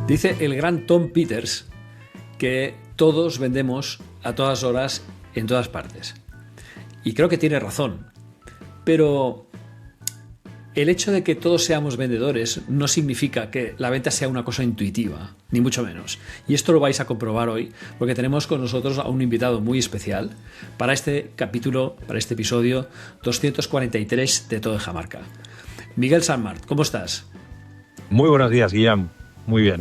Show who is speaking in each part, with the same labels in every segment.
Speaker 1: Dice el gran Tom Peters que todos vendemos a todas horas en todas partes. Y creo que tiene razón. Pero el hecho de que todos seamos vendedores no significa que la venta sea una cosa intuitiva, ni mucho menos. Y esto lo vais a comprobar hoy, porque tenemos con nosotros a un invitado muy especial para este capítulo, para este episodio 243 de Todo Deja Marca. Miguel Sanmart, ¿cómo estás?
Speaker 2: Muy buenos días, Guillem. Muy bien.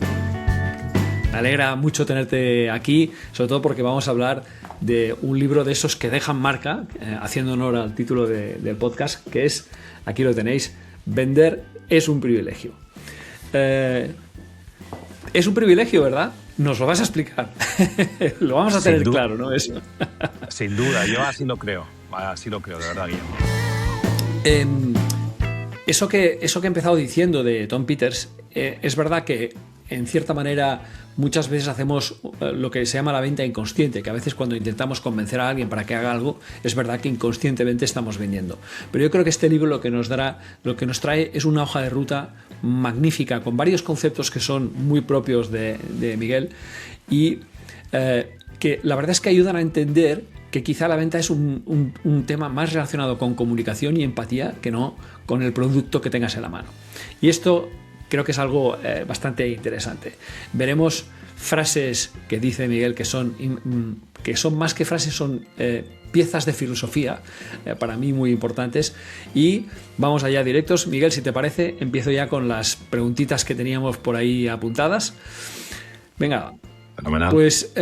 Speaker 1: Me alegra mucho tenerte aquí, sobre todo porque vamos a hablar de un libro de esos que dejan marca, haciendo honor al título del podcast, que es, aquí lo tenéis, Vender es un privilegio. Es un privilegio, ¿verdad? Nos lo vas a explicar. Lo vamos a tener claro, ¿no? Eso.
Speaker 2: Sin duda, yo así lo creo, de verdad, Guillem.
Speaker 1: Eso que he empezado diciendo de Tom Peters, es verdad que en cierta manera muchas veces hacemos lo que se llama la venta inconsciente, que a veces cuando intentamos convencer a alguien para que haga algo, es verdad que inconscientemente estamos vendiendo. Pero yo creo que este libro lo que nos trae es una hoja de ruta magnífica, con varios conceptos que son muy propios de Miguel y que la verdad es que ayudan a entender que quizá la venta es un tema más relacionado con comunicación y empatía que no con el producto que tengas en la mano. Y esto creo que es algo bastante interesante. Veremos frases que dice Miguel que son más que frases, son piezas de filosofía, para mí muy importantes. Y vamos allá directos. Miguel, si te parece, empiezo ya con las preguntitas que teníamos por ahí apuntadas. Venga,
Speaker 2: fenomenal.
Speaker 1: Pues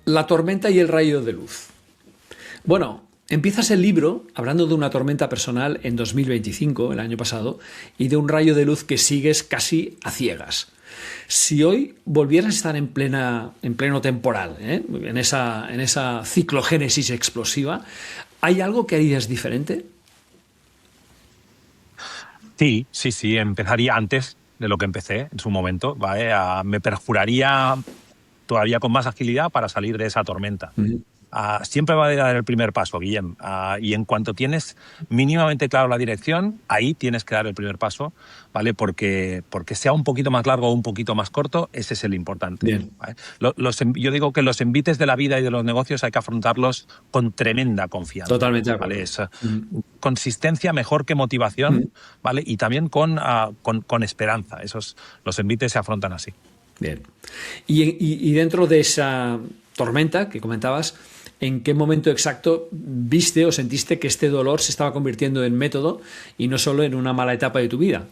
Speaker 1: la tormenta y el rayo de luz. Bueno, empiezas el libro hablando de una tormenta personal en 2025, el año pasado, y de un rayo de luz que sigues casi a ciegas. Si hoy volvieras a estar en pleno temporal, en esa ciclogénesis explosiva, ¿hay algo que harías diferente?
Speaker 2: Sí, empezaría antes de lo que empecé en su momento, ¿vale? Me perjuraría todavía con más agilidad para salir de esa tormenta. Siempre va a dar el primer paso, Guillem. Y en cuanto tienes mínimamente claro la dirección, ahí tienes que dar el primer paso, ¿vale? Porque sea un poquito más largo o un poquito más corto, ese es el importante.
Speaker 1: Bien.
Speaker 2: ¿Vale? Yo digo que los envites de la vida y de los negocios hay que afrontarlos con tremenda confianza.
Speaker 1: Totalmente de acuerdo.
Speaker 2: ¿Vale? Es consistencia mejor que motivación, ¿vale? Y también con esperanza. Los envites se afrontan así.
Speaker 1: Bien. Y dentro de esa tormenta que comentabas, ¿en qué momento exacto viste o sentiste que este dolor se estaba convirtiendo en método y no solo en una mala etapa de tu vida?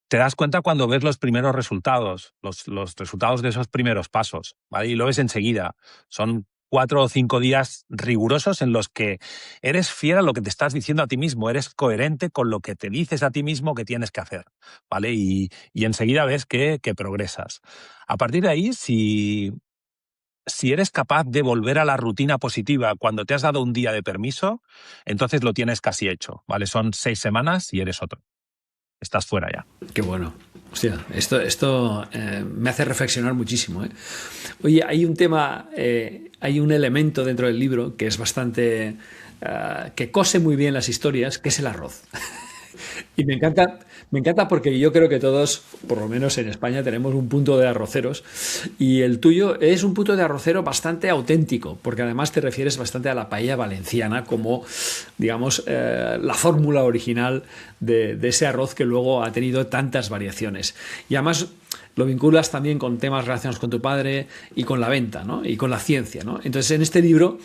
Speaker 2: Te das cuenta cuando ves los primeros resultados, los resultados de esos primeros pasos, ¿vale? Y lo ves enseguida. Son 4 o 5 días rigurosos en los que eres fiel a lo que te estás diciendo a ti mismo, eres coherente con lo que te dices a ti mismo que tienes que hacer, ¿vale? Y enseguida ves que progresas. A partir de ahí, si eres capaz de volver a la rutina positiva cuando te has dado un día de permiso, entonces lo tienes casi hecho, ¿vale? Son 6 semanas y eres otro. Estás fuera ya.
Speaker 1: Qué bueno. Hostia, esto me hace reflexionar muchísimo. Oye, hay un tema, hay un elemento dentro del libro que es bastante... que cose muy bien las historias, que es el arroz. Y me encanta porque yo creo que todos, por lo menos en España, tenemos un punto de arroceros y el tuyo es un punto de arrocero bastante auténtico, porque además te refieres bastante a la paella valenciana como, digamos, la fórmula original de ese arroz que luego ha tenido tantas variaciones. Y además lo vinculas también con temas relacionados con tu padre y con la venta, ¿no? Y con la ciencia, ¿no? Entonces, en este libro,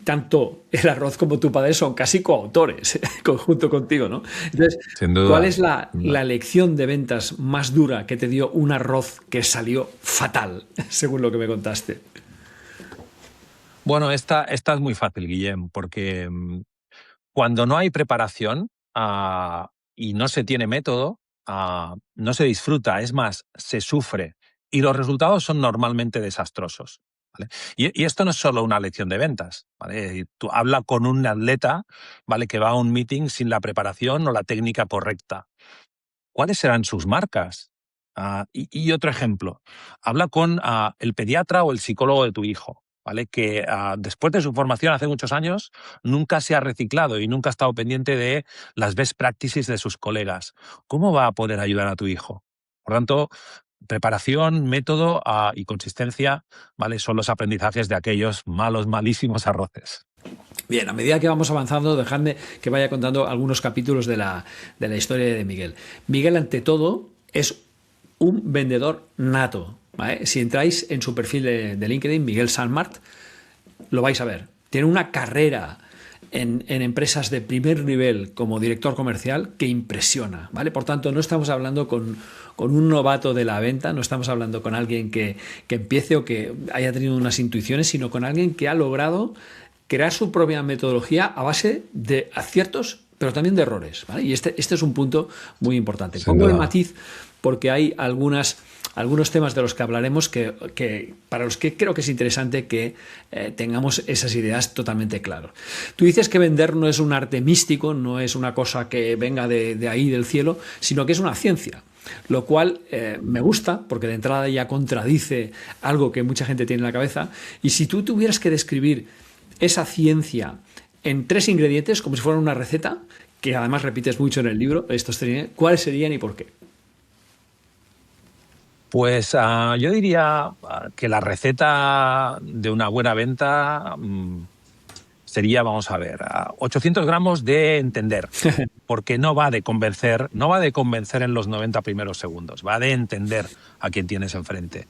Speaker 1: tanto el arroz como tu padre son casi coautores junto contigo, ¿no? Entonces,
Speaker 2: sin duda,
Speaker 1: ¿cuál es la lección de ventas más dura que te dio un arroz que salió fatal, según lo que me contaste?
Speaker 2: Bueno, esta es muy fácil, Guillem, porque cuando no hay preparación y no se tiene método, no se disfruta, es más, se sufre y los resultados son normalmente desastrosos. ¿Vale? Y esto no es solo una lección de ventas, ¿vale? Tú habla con un atleta, ¿vale?, que va a un meeting sin la preparación o la técnica correcta. ¿Cuáles serán sus marcas? Y otro ejemplo, habla con el pediatra o el psicólogo de tu hijo. ¿vale? Que después de su formación hace muchos años nunca se ha reciclado y nunca ha estado pendiente de las best practices de sus colegas. ¿Cómo va a poder ayudar a tu hijo? Por tanto, preparación, método y consistencia, ¿vale? Son los aprendizajes de aquellos malos, malísimos arroces.
Speaker 1: Bien, a medida que vamos avanzando, dejadme que vaya contando algunos capítulos de la historia de Miguel. Miguel, ante todo, es un vendedor nato, ¿vale? Si entráis en su perfil de LinkedIn, Miguel Sanmart, lo vais a ver. Tiene una carrera en empresas de primer nivel como director comercial que impresiona, ¿vale? Por tanto, no estamos hablando con un novato de la venta, no estamos hablando con alguien que empiece o que haya tenido unas intuiciones, sino con alguien que ha logrado crear su propia metodología a base de aciertos, pero también de errores, ¿vale? Y este es un punto muy importante. Pongo el matiz porque hay algunos temas de los que hablaremos que para los que creo que es interesante que tengamos esas ideas totalmente claras. Tú dices que vender no es un arte místico, no es una cosa que venga de ahí del cielo, sino que es una ciencia. Lo cual me gusta, porque de entrada ya contradice algo que mucha gente tiene en la cabeza. Y si tú tuvieras que describir esa ciencia en 3 ingredientes, como si fuera una receta, que además repites mucho en el libro, ¿cuáles serían y por qué?
Speaker 2: Pues yo diría que la receta de una buena venta sería, vamos a ver, 800 gramos de entender, porque no va de convencer en los 90 primeros segundos, va de entender a quien tienes enfrente.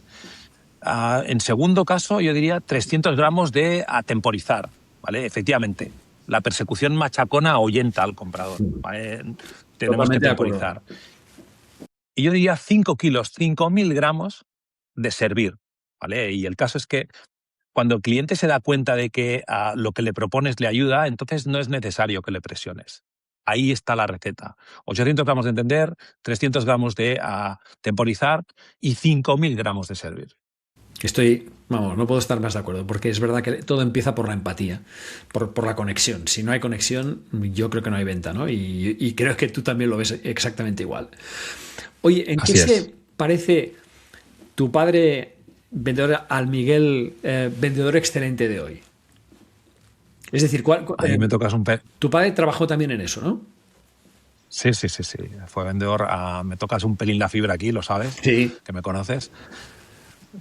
Speaker 2: En segundo caso, yo diría 300 gramos de atemporizar, ¿vale? Efectivamente, la persecución machacona ahuyenta al comprador, ¿vale? Tenemos que temporizar. Y yo diría 5 kilos, 5.000 gramos de servir, ¿vale? Y el caso es que cuando el cliente se da cuenta de que lo que le propones le ayuda, entonces no es necesario que le presiones. Ahí está la receta. 800 gramos de entender, 300 gramos de temporizar y 5.000 gramos de servir.
Speaker 1: No puedo estar más de acuerdo, porque es verdad que todo empieza por la empatía, por la conexión. Si no hay conexión, yo creo que no hay venta, ¿no? Y creo que tú también lo ves exactamente igual. Oye, ¿en qué se parece tu padre vendedor al Miguel vendedor excelente de hoy? Es decir,
Speaker 2: ahí me tocas un
Speaker 1: tu padre trabajó también en eso, ¿no?
Speaker 2: Sí. Fue vendedor. Me tocas un pelín la fibra aquí, lo sabes,
Speaker 1: sí,
Speaker 2: que me conoces.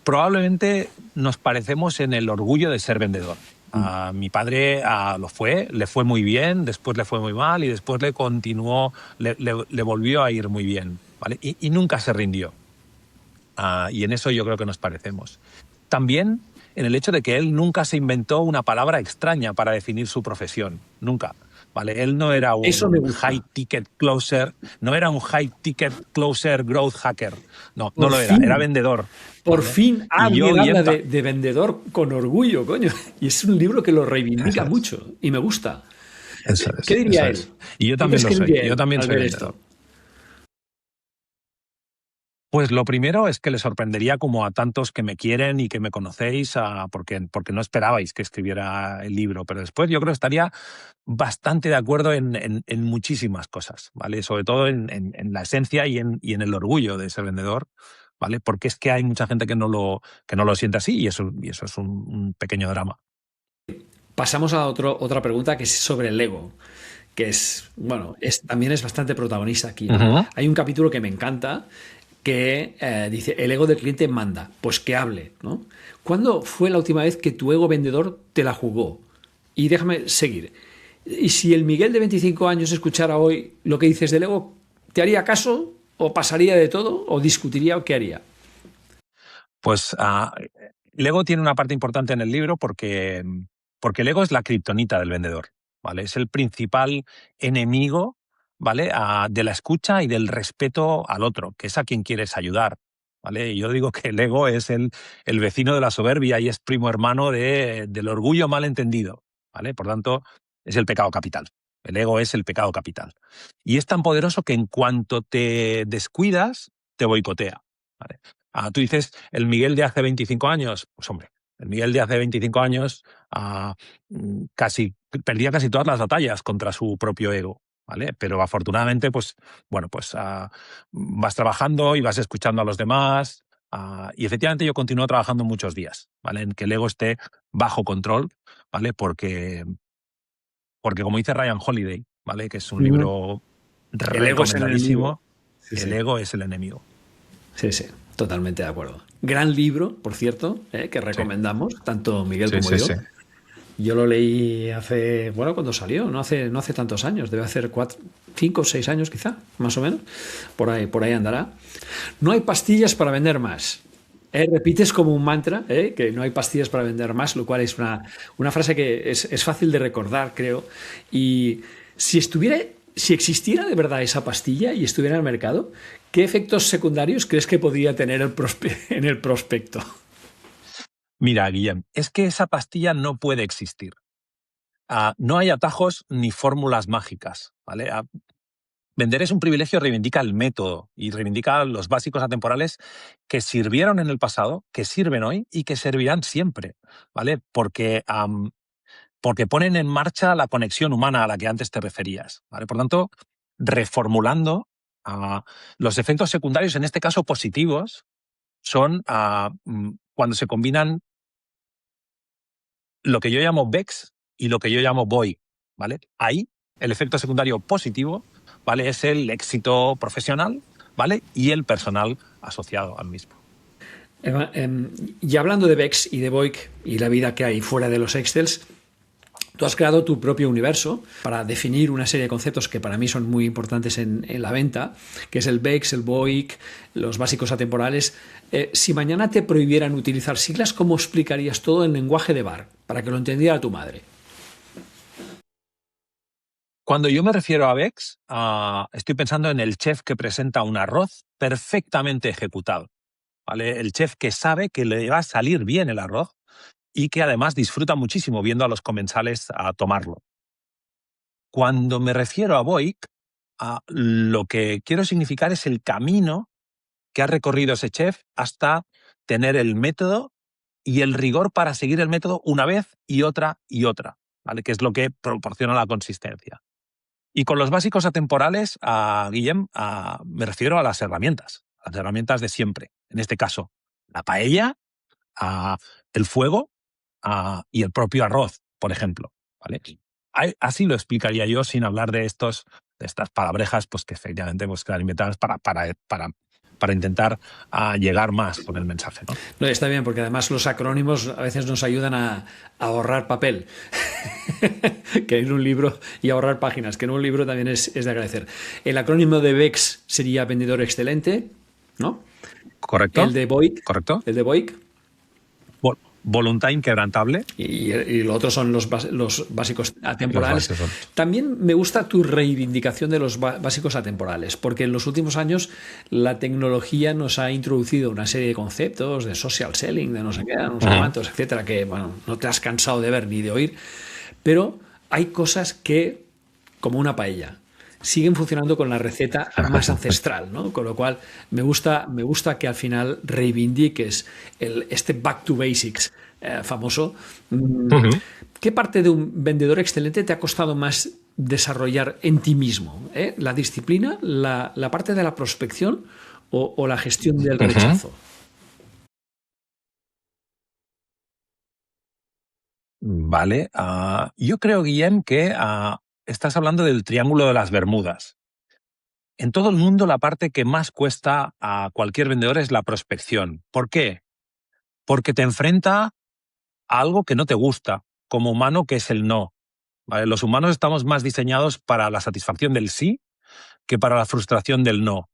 Speaker 2: Probablemente nos parecemos en el orgullo de ser vendedor. Mi padre le fue muy bien, después le fue muy mal y después le volvió a ir muy bien, ¿vale? Y nunca se rindió. Y en eso yo creo que nos parecemos. También en el hecho de que él nunca se inventó una palabra extraña para definir su profesión, nunca. ¿Vale? Él no era un high ticket closer, growth hacker. No lo era vendedor.
Speaker 1: Por fin alguien habla de vendedor con orgullo, coño. Y es un libro que lo reivindica mucho y me gusta. ¿Qué diría él?
Speaker 2: Y yo también lo soy. Yo también soy vendedor. Pues lo primero es que le sorprendería como a tantos que me quieren y que me conocéis, porque no esperabais que escribiera el libro, pero después yo creo que estaría bastante de acuerdo en muchísimas cosas, ¿vale? Sobre todo en la esencia y en el orgullo de ser vendedor, ¿vale? Porque es que hay mucha gente que no lo siente así y eso es un pequeño drama.
Speaker 1: Pasamos a otra pregunta que es sobre el ego, que también es bastante protagonista aquí, ¿no? Hay un capítulo que me encanta que dice, el ego del cliente manda, pues que hable, ¿no? ¿Cuándo fue la última vez que tu ego vendedor te la jugó? Y déjame seguir. Y si el Miguel de 25 años escuchara hoy lo que dices del ego, ¿te haría caso? ¿O pasaría de todo? ¿O discutiría? ¿O qué haría?
Speaker 2: Pues el ego tiene una parte importante en el libro porque el ego es la kriptonita del vendedor, ¿vale? Es el principal enemigo, ¿vale? De la escucha y del respeto al otro, que es a quien quieres ayudar, ¿vale? Y yo digo que el ego es el vecino de la soberbia y es primo hermano del orgullo malentendido, ¿vale? Por tanto, es el pecado capital. El ego es el pecado capital. Y es tan poderoso que en cuanto te descuidas, te boicotea, ¿vale? Tú dices, el Miguel de hace 25 años, pues hombre, el Miguel de hace 25 años perdía casi todas las batallas contra su propio ego, ¿vale? Pero afortunadamente, vas trabajando y vas escuchando a los demás, Y efectivamente yo continúo trabajando muchos días, ¿vale? En que el ego esté bajo control, ¿vale? Porque como dice Ryan Holiday, ¿vale? Que es un
Speaker 1: Ujú.
Speaker 2: libro
Speaker 1: El ego es el enemigo.
Speaker 2: recomendadísimo,
Speaker 1: Sí,
Speaker 2: el
Speaker 1: sí.
Speaker 2: ego es el enemigo.
Speaker 1: Sí, sí, totalmente de acuerdo. Gran libro, por cierto, que
Speaker 2: Sí,
Speaker 1: recomendamos, tanto Miguel
Speaker 2: sí,
Speaker 1: como
Speaker 2: sí,
Speaker 1: yo.
Speaker 2: sí.
Speaker 1: Yo lo leí hace, bueno, cuando salió, no hace tantos años, debe hacer 5 o 6 años quizá, más o menos. Por ahí andará. No hay pastillas para vender más. Repites como un mantra, que no hay pastillas para vender más, lo cual es una frase que es fácil de recordar, creo. Y si existiera de verdad esa pastilla y estuviera en el mercado, ¿qué efectos secundarios crees que podría tener en el prospecto?
Speaker 2: Mira, Guillem, es que esa pastilla no puede existir. No hay atajos ni fórmulas mágicas, ¿vale? Vender es un privilegio, reivindica el método y reivindica los básicos atemporales que sirvieron en el pasado, que sirven hoy y que servirán siempre, ¿vale? Porque ponen en marcha la conexión humana a la que antes te referías, ¿vale? Por tanto, reformulando, los efectos secundarios, en este caso positivos, son cuando se combinan lo que yo llamo VEX y lo que yo llamo VOIC, ¿vale? Ahí el efecto secundario positivo, ¿vale? Es el éxito profesional, ¿vale? Y el personal asociado al mismo.
Speaker 1: Y hablando de Bex y de Boyk y la vida que hay fuera de los Excels, tú has creado tu propio universo para definir una serie de conceptos que para mí son muy importantes en la venta, que es el BEX, el BOIC, los básicos atemporales. Si mañana te prohibieran utilizar siglas, ¿cómo explicarías todo en lenguaje de bar? Para que lo entendiera tu madre.
Speaker 2: Cuando yo me refiero a VEX, estoy pensando en el chef que presenta un arroz perfectamente ejecutado, ¿vale? El chef que sabe que le va a salir bien el arroz y que además disfruta muchísimo viendo a los comensales a tomarlo. Cuando me refiero a VOIC, lo que quiero significar es el camino que ha recorrido ese chef hasta tener el método y el rigor para seguir el método una vez y otra, ¿vale? Que es lo que proporciona la consistencia. Y con los básicos atemporales, Guillem, me refiero a las herramientas de siempre. En este caso, la paella, el fuego y el propio arroz, por ejemplo, ¿vale? Así lo explicaría yo sin hablar de estas palabrejas, pues que efectivamente pues, quedan inventadas para intentar llegar más con el mensaje, ¿no?
Speaker 1: No, está bien, porque además los acrónimos a veces nos ayudan a ahorrar papel, que en un libro, y ahorrar páginas, que en un libro también es de agradecer. El acrónimo de BEX sería vendedor excelente, ¿no? El
Speaker 2: ¿Correcto?
Speaker 1: de BOIC,
Speaker 2: ¿Correcto?
Speaker 1: el de BOIC,
Speaker 2: Voluntad inquebrantable.
Speaker 1: y lo otro son los básicos
Speaker 2: Los
Speaker 1: atemporales.
Speaker 2: básicos.
Speaker 1: También me gusta tu reivindicación de los básicos atemporales, porque en los últimos años la tecnología nos ha introducido una serie de conceptos de social selling, de no sé qué, no sé
Speaker 2: Ujú.
Speaker 1: cuántos, etcétera, que bueno, no te has cansado de ver ni de oír, pero hay cosas que, como una paella, siguen funcionando con la receta más ancestral, ¿no? Con lo cual me gusta que al final reivindiques este back to basics famoso.
Speaker 2: Ujú.
Speaker 1: ¿Qué parte de un vendedor excelente te ha costado más desarrollar en ti mismo? ¿La disciplina, la parte de la prospección o la gestión del
Speaker 2: Ujú.
Speaker 1: rechazo?
Speaker 2: Vale. Yo creo, Guillem, que estás hablando del Triángulo de las Bermudas. En todo el mundo, la parte que más cuesta a cualquier vendedor es la prospección. ¿Por qué? Porque te enfrenta a algo que no te gusta, como humano, que es el no. ¿Vale? Los humanos estamos más diseñados para la satisfacción del sí que para la frustración del no.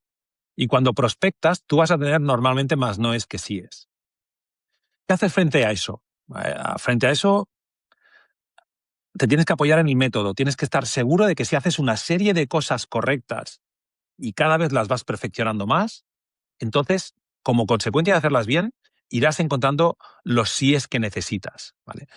Speaker 2: Y cuando prospectas, tú vas a tener normalmente más noes que síes. ¿Qué haces frente a eso? Frente a eso, te tienes que apoyar en el método, tienes que estar seguro de que si haces una serie de cosas correctas y cada vez las vas perfeccionando más, entonces, como consecuencia de hacerlas bien, irás encontrando los síes que necesitas, ¿vale?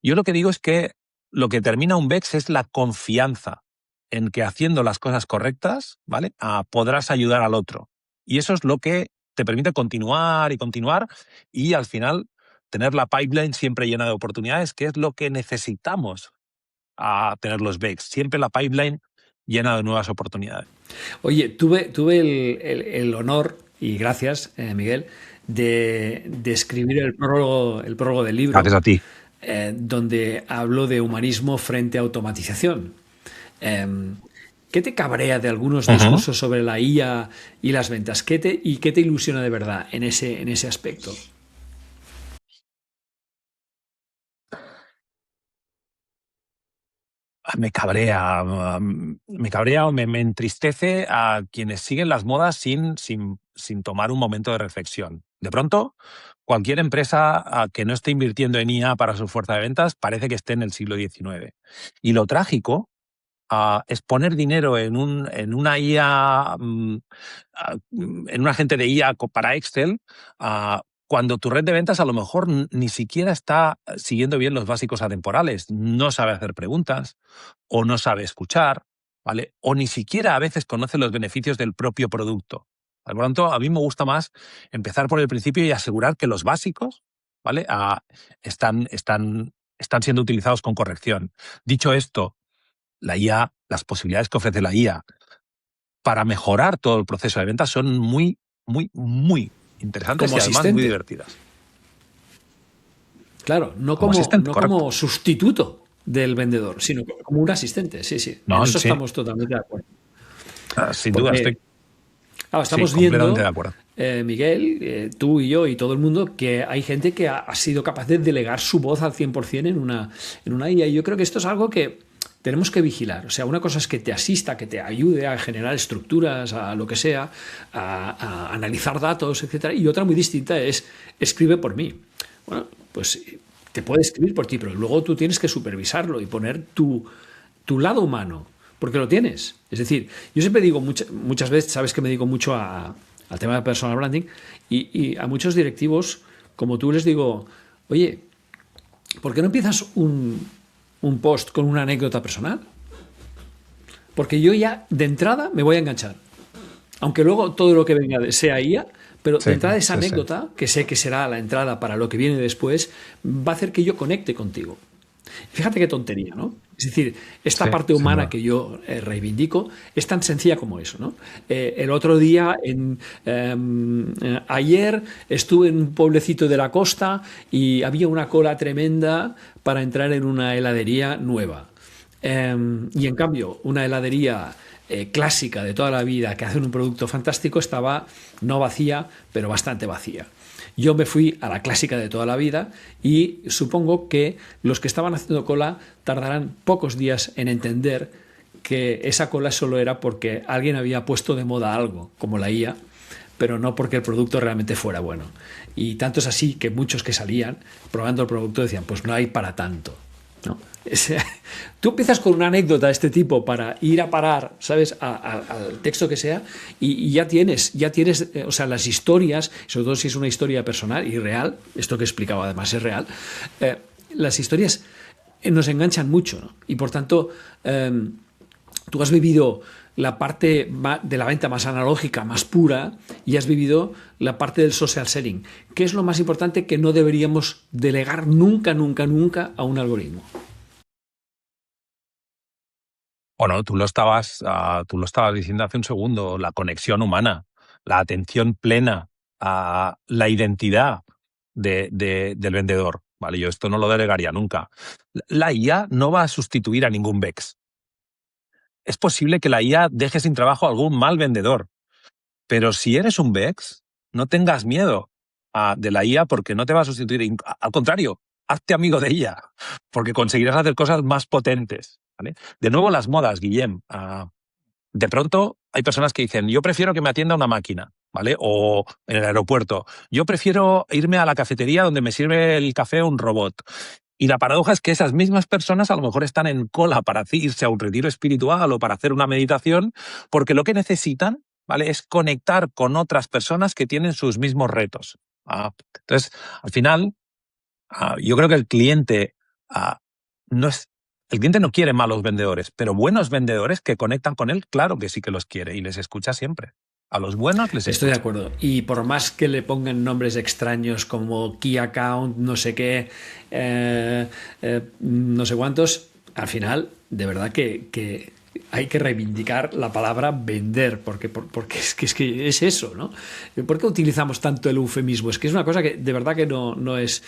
Speaker 2: Yo lo que digo es que lo que termina un VEX es la confianza en que haciendo las cosas correctas, ¿vale? Podrás ayudar al otro. Y eso es lo que te permite continuar y continuar y al final tener la pipeline siempre llena de oportunidades, que es lo que necesitamos a tener los VEX. Siempre la pipeline llena de nuevas oportunidades.
Speaker 1: Oye, tuve el honor y gracias, Miguel, de escribir el prólogo del libro,
Speaker 2: Gracias a ti.
Speaker 1: donde hablo de humanismo frente a automatización. Em, ¿Qué te cabrea de algunos
Speaker 2: Ujú.
Speaker 1: discursos sobre la IA y las ventas? ¿Qué te ilusiona de verdad en ese aspecto?
Speaker 2: Me cabrea o me entristece a quienes siguen las modas sin tomar un momento de reflexión. De pronto, cualquier empresa que no esté invirtiendo en IA para su fuerza de ventas parece que esté en el siglo XIX. Y lo trágico es poner dinero en una IA, en un agente de IA para Excel, cuando tu red de ventas a lo mejor ni siquiera está siguiendo bien los básicos atemporales, no sabe hacer preguntas o no sabe escuchar, ¿vale? O ni siquiera a veces conoce los beneficios del propio producto. Por lo tanto, a mí me gusta más empezar por el principio y asegurar que los básicos, ¿vale? Están siendo utilizados con corrección. Dicho esto, la IA, las posibilidades que ofrece la IA para mejorar todo el proceso de venta son muy, muy, muy interesantes
Speaker 1: Como
Speaker 2: y además muy
Speaker 1: asistente,
Speaker 2: divertidas.
Speaker 1: claro,
Speaker 2: Como asistente,
Speaker 1: no como
Speaker 2: correcto.
Speaker 1: sustituto del vendedor, sino como un asistente. Sí, sí, en
Speaker 2: No,
Speaker 1: eso
Speaker 2: sí,
Speaker 1: estamos totalmente de acuerdo.
Speaker 2: sin duda
Speaker 1: Porque
Speaker 2: estoy,
Speaker 1: claro,
Speaker 2: sí,
Speaker 1: estamos
Speaker 2: completamente de
Speaker 1: viendo,
Speaker 2: acuerdo.
Speaker 1: Miguel, tú y yo y todo el mundo, que hay gente que ha sido capaz de delegar su voz al 100% en una IA. Y yo creo que esto es algo que tenemos que vigilar. O sea, una cosa es que te asista, que te ayude a generar estructuras, a lo que sea, a analizar datos, etcétera. Y otra muy distinta es escribe por mí. Bueno, pues te puede escribir por ti, pero luego tú tienes que supervisarlo y poner tu lado humano, porque lo tienes. Es decir, yo siempre digo, muchas veces, sabes que me dedico mucho al tema de personal branding, y a muchos directivos, como tú, les digo, oye, ¿por qué no empiezas un post con una anécdota personal? Porque yo ya de entrada me voy a enganchar. Aunque luego todo lo que venga sea IA, pero de
Speaker 2: Sí,
Speaker 1: entrada esa
Speaker 2: sí, sí.
Speaker 1: anécdota, que sé que será la entrada para lo que viene después, va a hacer que yo conecte contigo. Fíjate qué tontería, ¿no? Es decir, esta
Speaker 2: Sí,
Speaker 1: parte
Speaker 2: sin
Speaker 1: humana
Speaker 2: duda.
Speaker 1: que yo reivindico es tan sencilla como eso, ¿no? El otro día, ayer, estuve en un pueblecito de la costa y había una cola tremenda para entrar en una heladería nueva. Y en cambio, una heladería clásica de toda la vida que hace un producto fantástico estaba no vacía, pero bastante vacía. Yo me fui a la clásica de toda la vida y supongo que los que estaban haciendo cola tardarán pocos días en entender que esa cola solo era porque alguien había puesto de moda algo, como la IA, pero no porque el producto realmente fuera bueno. Y tanto es así que muchos que salían probando el producto decían, pues no hay para tanto. ¿No? Tú empiezas con una anécdota de este tipo para ir a parar, ¿sabes?, al texto que sea, y ya tienes, o sea, las historias, sobre todo si es una historia personal y real, esto que explicaba además es real, las historias nos enganchan mucho, ¿no? Y por tanto, tú has vivido la parte de la venta más analógica, más pura, y has vivido la parte del social selling. ¿Qué es lo más importante que no deberíamos delegar nunca, nunca, nunca a un algoritmo?
Speaker 2: Bueno, tú lo estabas diciendo hace un segundo, la conexión humana, la atención plena a la identidad del vendedor. Vale, yo esto no lo delegaría nunca. La IA no va a sustituir a ningún VEX. Es posible que la IA deje sin trabajo a algún mal vendedor, pero si eres un VEX, no tengas miedo de la IA porque no te va a sustituir. Al contrario, hazte amigo de ella, porque conseguirás hacer cosas más potentes. ¿Vale? De nuevo, las modas, Guillem. De pronto hay personas que dicen, yo prefiero que me atienda una máquina, ¿vale? O en el aeropuerto, yo prefiero irme a la cafetería donde me sirve el café un robot. Y la paradoja es que esas mismas personas a lo mejor están en cola para irse a un retiro espiritual o para hacer una meditación, porque lo que necesitan, ¿vale?, es conectar con otras personas que tienen sus mismos retos. Entonces, al final, yo creo que ah, no es, el cliente no quiere malos vendedores, pero buenos vendedores que conectan con él, claro que sí que los quiere y les escucha siempre. A los buenos les
Speaker 1: Estoy de
Speaker 2: escucha.
Speaker 1: acuerdo. Y por más que le pongan nombres extraños como Key Account, no sé qué, no sé cuántos, al final, de verdad que hay que reivindicar la palabra vender, porque es que es eso, ¿no? ¿Por qué utilizamos tanto el eufemismo? Es que es una cosa que de verdad que no es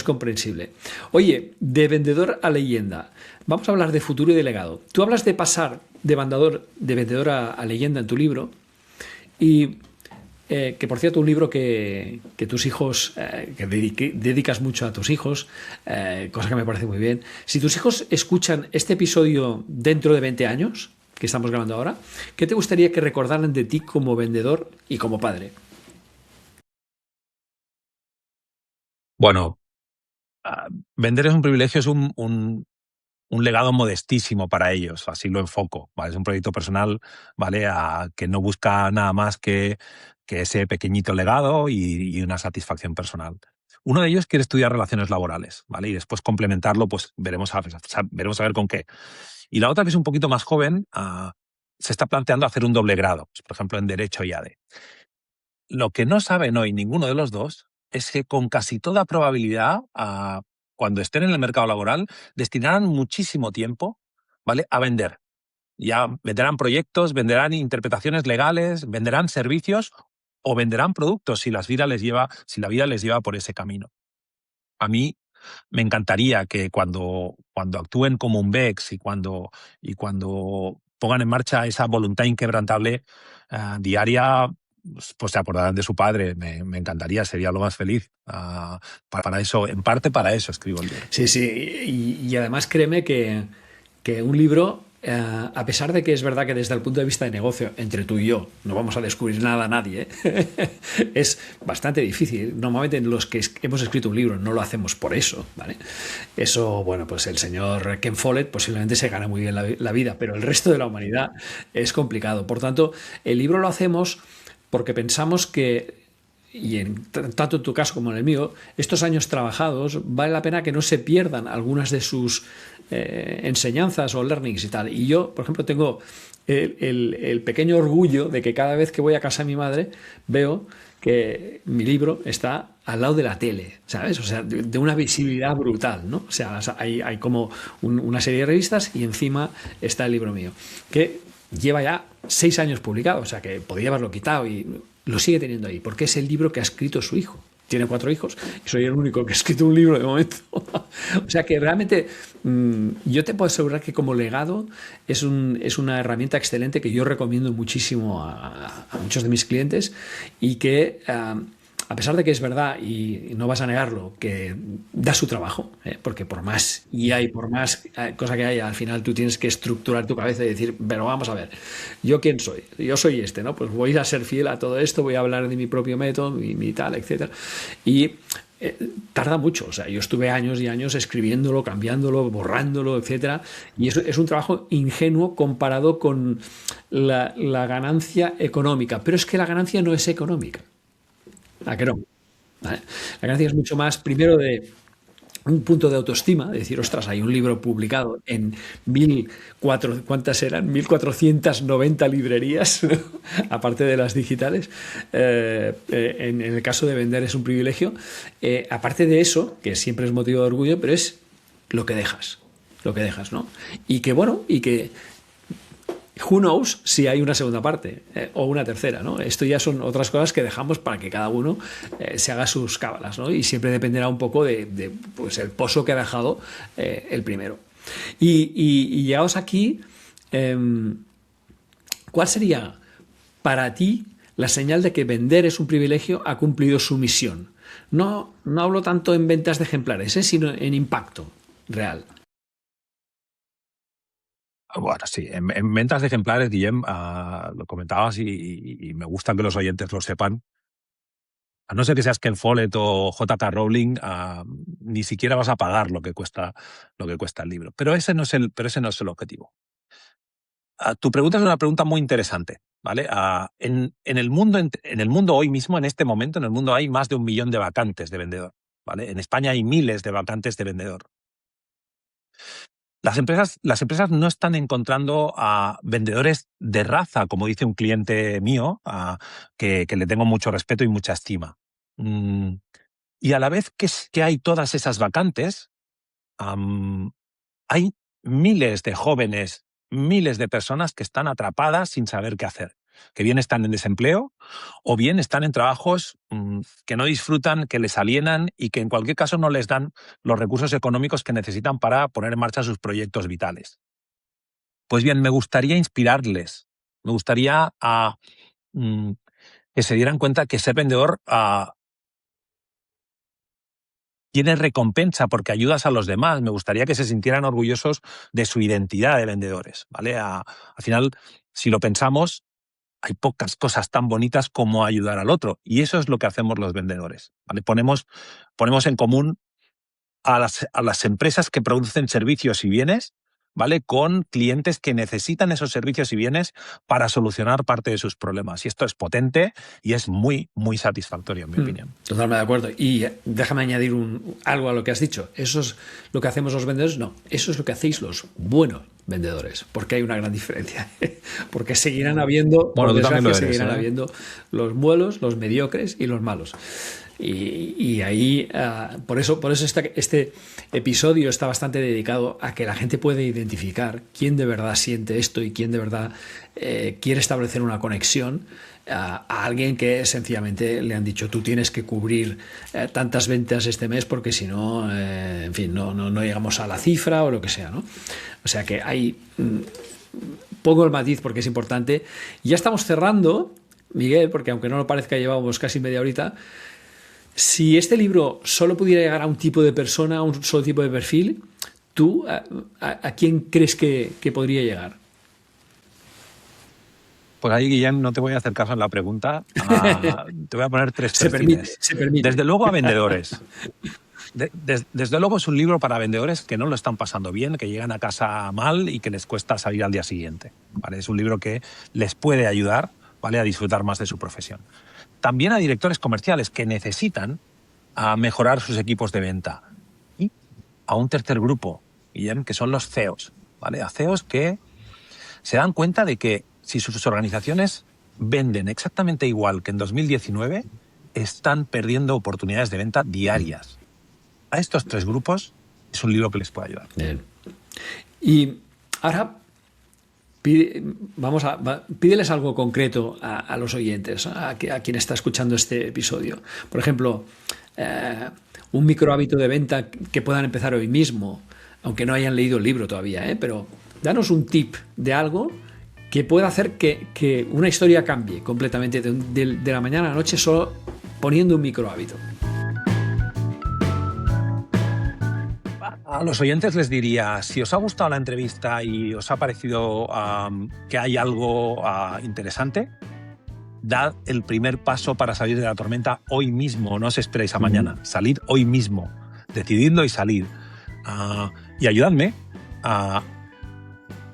Speaker 1: comprensible. Oye, de vendedor a leyenda, vamos a hablar de futuro y de legado. Tú hablas de pasar de vendedor a leyenda en tu libro, y que por cierto, un libro que tus hijos, que dedicas mucho a tus hijos, cosa que me parece muy bien. Si tus hijos escuchan este episodio dentro de 20 años, que estamos grabando ahora, ¿qué te gustaría que recordaran de ti como vendedor y como padre?
Speaker 2: Bueno, ah, vender es un privilegio, es un legado modestísimo para ellos, así lo enfoco, ¿vale? Es un proyecto personal, ¿vale? Que no busca nada más que ese pequeñito legado y una satisfacción personal. Uno de ellos quiere estudiar relaciones laborales, ¿vale? Y después complementarlo, pues veremos a ver con qué. Y la otra, que es un poquito más joven, se está planteando hacer un doble grado, pues, por ejemplo, en Derecho y ADE. Lo que no saben hoy ninguno de los dos es que con casi toda probabilidad, cuando estén en el mercado laboral, destinarán muchísimo tiempo, ¿vale?, a vender. Ya venderán proyectos, venderán interpretaciones legales, venderán servicios o venderán productos si la vida les lleva por ese camino. A mí me encantaría que cuando actúen como un VEX y cuando pongan en marcha esa voluntad inquebrantable diaria, pues se acordarán de su padre. Me encantaría, sería lo más feliz. Para eso, en parte para eso escribo el libro.
Speaker 1: Sí, sí, y además créeme que un libro, a pesar de que es verdad que desde el punto de vista de negocio, entre tú y yo, no vamos a descubrir nada a nadie, es bastante difícil. Normalmente los que hemos escrito un libro no lo hacemos por eso, ¿vale? Eso, bueno, pues el señor Ken Follett posiblemente se gana muy bien la vida, pero el resto de la humanidad es complicado. Por tanto, el libro lo hacemos porque pensamos que, y tanto en tu caso como en el mío, estos años trabajados vale la pena que no se pierdan algunas de sus enseñanzas o learnings y tal. Y yo, por ejemplo, tengo el pequeño orgullo de que cada vez que voy a casa de mi madre veo que mi libro está al lado de la tele, ¿sabes? O sea, de una visibilidad brutal, ¿no? O sea, hay como una serie de revistas y encima está el libro mío, que lleva ya 6 años publicado, o sea que podría haberlo quitado y lo sigue teniendo ahí, porque es el libro que ha escrito su hijo. Tiene 4 hijos y soy el único que ha escrito un libro de momento. O sea que realmente yo te puedo asegurar que como legado es una herramienta excelente que yo recomiendo muchísimo a muchos de mis clientes y que a pesar de que es verdad y no vas a negarlo, que da su trabajo, porque por más IA y por más cosa que haya, al final tú tienes que estructurar tu cabeza y decir, pero vamos a ver, ¿yo quién soy? Yo soy este, ¿no? Pues voy a ser fiel a todo esto, voy a hablar de mi propio método, mi tal, etcétera. Y tarda mucho, o sea, yo estuve años y años escribiéndolo, cambiándolo, borrándolo, etcétera, y eso es un trabajo ingenuo comparado con la ganancia económica, pero es que la ganancia no es económica. ¿A que no? ¿Vale? La ganancia es mucho más, primero, de un punto de autoestima, de decir, ostras, hay un libro publicado en 1.400, ¿cuántas eran? 1.490 librerías, ¿no? Aparte de las digitales. En el caso de vender es un privilegio. Aparte de eso, que siempre es motivo de orgullo, pero es lo que dejas, ¿no? Y que, bueno, y que who knows si hay una segunda parte o una tercera, ¿no? Esto ya son otras cosas que dejamos para que cada uno se haga sus cábalas, ¿no? Y siempre dependerá un poco pues, el pozo que ha dejado el primero. Y llegados aquí, eh, ¿cuál sería para ti la señal de que vender es un privilegio, ha cumplido su misión? No hablo tanto en ventas de ejemplares, sino en impacto real.
Speaker 2: Bueno, sí, en ventas de ejemplares, Guillem, lo comentabas y me gusta que los oyentes lo sepan. A no ser que seas Ken Follett o J.K. Rowling, ni siquiera vas a pagar lo que cuesta el libro. Pero ese no es el objetivo. Tu pregunta es una pregunta muy interesante, ¿vale? En el mundo hoy mismo, en este momento, en el mundo hay más de 1 millón de vacantes de vendedor, ¿vale? En España hay miles de vacantes de vendedor. Las empresas no están encontrando a vendedores de raza, como dice un cliente mío, que le tengo mucho respeto y mucha estima. Mm, Y a la vez que hay todas esas vacantes, hay miles de jóvenes miles de personas que están atrapadas sin saber qué hacer, que bien están en desempleo o bien están en trabajos que no disfrutan, que les alienan y que en cualquier caso no les dan los recursos económicos que necesitan para poner en marcha sus proyectos vitales. Pues bien, me gustaría inspirarles, me gustaría que se dieran cuenta que ser vendedor tiene recompensa porque ayudas a los demás. Me gustaría que se sintieran orgullosos de su identidad de vendedores, ¿vale? Al final, si lo pensamos, hay pocas cosas tan bonitas como ayudar al otro. Y eso es lo que hacemos los vendedores, ¿vale? Ponemos en común a las empresas que producen servicios y bienes, ¿vale? Con clientes que necesitan esos servicios y bienes para solucionar parte de sus problemas. Y esto es potente y es muy, muy satisfactorio, en mi opinión.
Speaker 1: Totalmente de acuerdo. Y déjame añadir algo a lo que has dicho. ¿Eso es lo que hacemos los vendedores? No, eso es lo que hacéis los buenos vendedores, porque hay una gran diferencia. Porque seguirán habiendo,
Speaker 2: bueno,
Speaker 1: por desgracia,
Speaker 2: seguirán
Speaker 1: habiendo los buenos, los mediocres y los malos. Y ahí, por eso este episodio está bastante dedicado a que la gente puede identificar quién de verdad siente esto y quién de verdad quiere establecer una conexión a alguien que sencillamente le han dicho tú tienes que cubrir tantas ventas este mes porque si no, en fin, no llegamos a la cifra o lo que sea, ¿no? O sea que hay pongo el matiz porque es importante. Ya estamos cerrando, Miguel, porque aunque no lo parezca llevamos casi media horita. Si este libro solo pudiera llegar a un tipo de persona, a un solo tipo de perfil, ¿tú a quién crees que podría llegar?
Speaker 2: Pues ahí, Guillem, no te voy a hacer caso en la pregunta. Te voy a poner tres perfiles.
Speaker 1: Se permite.
Speaker 2: Desde luego a vendedores. Desde luego es un libro para vendedores que no lo están pasando bien, que llegan a casa mal y que les cuesta salir al día siguiente, ¿vale? Es un libro que les puede ayudar, ¿vale?, a disfrutar más de su profesión. También a directores comerciales que necesitan mejorar sus equipos de venta. Y a un tercer grupo, Guillem, que son los CEOs, ¿vale? A CEOs que se dan cuenta de que si sus organizaciones venden exactamente igual que en 2019, están perdiendo oportunidades de venta diarias. A estos tres grupos es un libro que les puede ayudar.
Speaker 1: Bien. Y ahora pídeles algo concreto a los oyentes, a quien está escuchando este episodio. Por ejemplo, un microhábito de venta que puedan empezar hoy mismo, aunque no hayan leído el libro todavía, pero danos un tip de algo que pueda hacer que una historia cambie completamente de la mañana a la noche solo poniendo un microhábito.
Speaker 2: A los oyentes les diría, si os ha gustado la entrevista y os ha parecido que hay algo interesante, dad el primer paso para salir de la tormenta hoy mismo, no os esperéis a mañana, salid hoy mismo, decididlo y salid. Y ayudadme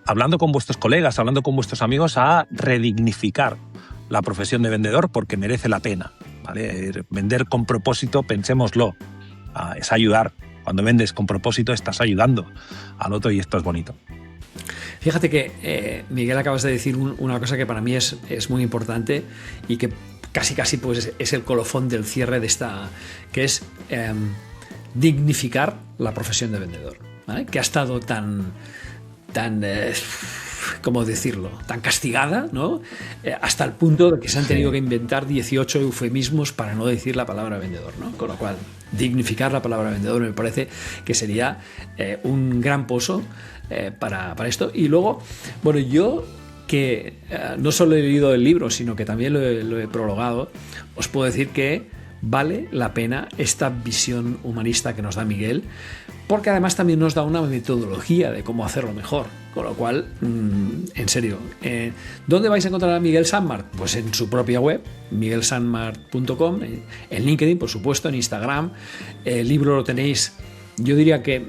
Speaker 2: hablando con vuestros colegas, hablando con vuestros amigos, a redignificar la profesión de vendedor porque merece la pena, ¿vale? Vender con propósito, pensémoslo, es ayudar. Cuando vendes con propósito estás ayudando al otro y esto es bonito.
Speaker 1: Fíjate que, Miguel, acabas de decir una cosa que para mí es muy importante y que casi pues es el colofón del cierre de esta, que es dignificar la profesión de vendedor, ¿vale? Que ha estado tan ¿cómo decirlo?, tan castigada, ¿no? Hasta el punto de que se han tenido que inventar 18 eufemismos para no decir la palabra vendedor, ¿no? Con lo cual, dignificar la palabra vendedor me parece que sería un gran pozo para esto. Y luego, bueno, yo que no solo he leído el libro, sino que también lo he prologado, os puedo decir que vale la pena esta visión humanista que nos da Miguel, porque además también nos da una metodología de cómo hacerlo mejor. Con lo cual, en serio, ¿dónde vais a encontrar a Miguel Sandmart? Pues en su propia web, miguelsandmart.com, en LinkedIn, por supuesto, en Instagram. El libro lo tenéis, yo diría que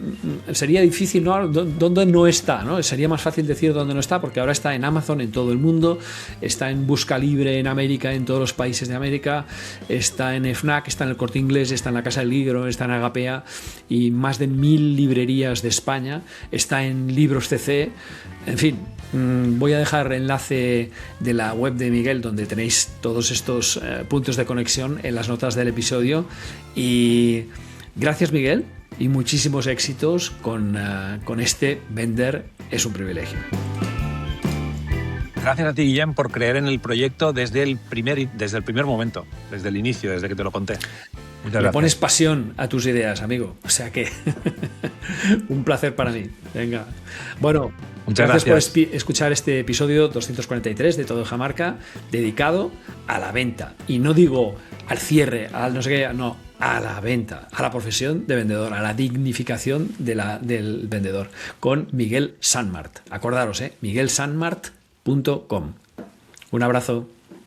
Speaker 1: sería difícil, ¿no?, dónde no está, ¿no? Sería más fácil decir dónde no está, porque ahora está en Amazon en todo el mundo, está en Busca Libre en América, en todos los países de América, está en FNAC, está en el Corte Inglés, está en la Casa del Libro, está en Agapea y más de 1000 librerías de España, está en Libros CC, en fin. Voy a dejar el enlace de la web de Miguel donde tenéis todos estos puntos de conexión en las notas del episodio. Y gracias, Miguel, y muchísimos éxitos con este Vender es un privilegio.
Speaker 2: Gracias a ti, Guillem, por creer en el proyecto desde el primer momento, desde el inicio, desde que te lo conté.
Speaker 1: Le pones pasión a tus ideas, amigo. O sea que un placer para mí. Venga. Bueno,
Speaker 2: muchas
Speaker 1: gracias por escuchar este episodio 243 de Todo en Jamarca, dedicado a la venta. Y no digo al cierre, al no sé qué, no, a la venta, a la profesión de vendedor, a la dignificación del vendedor, con Miguel Sanmart. Acordaros, miguelsanmart.com. Un abrazo.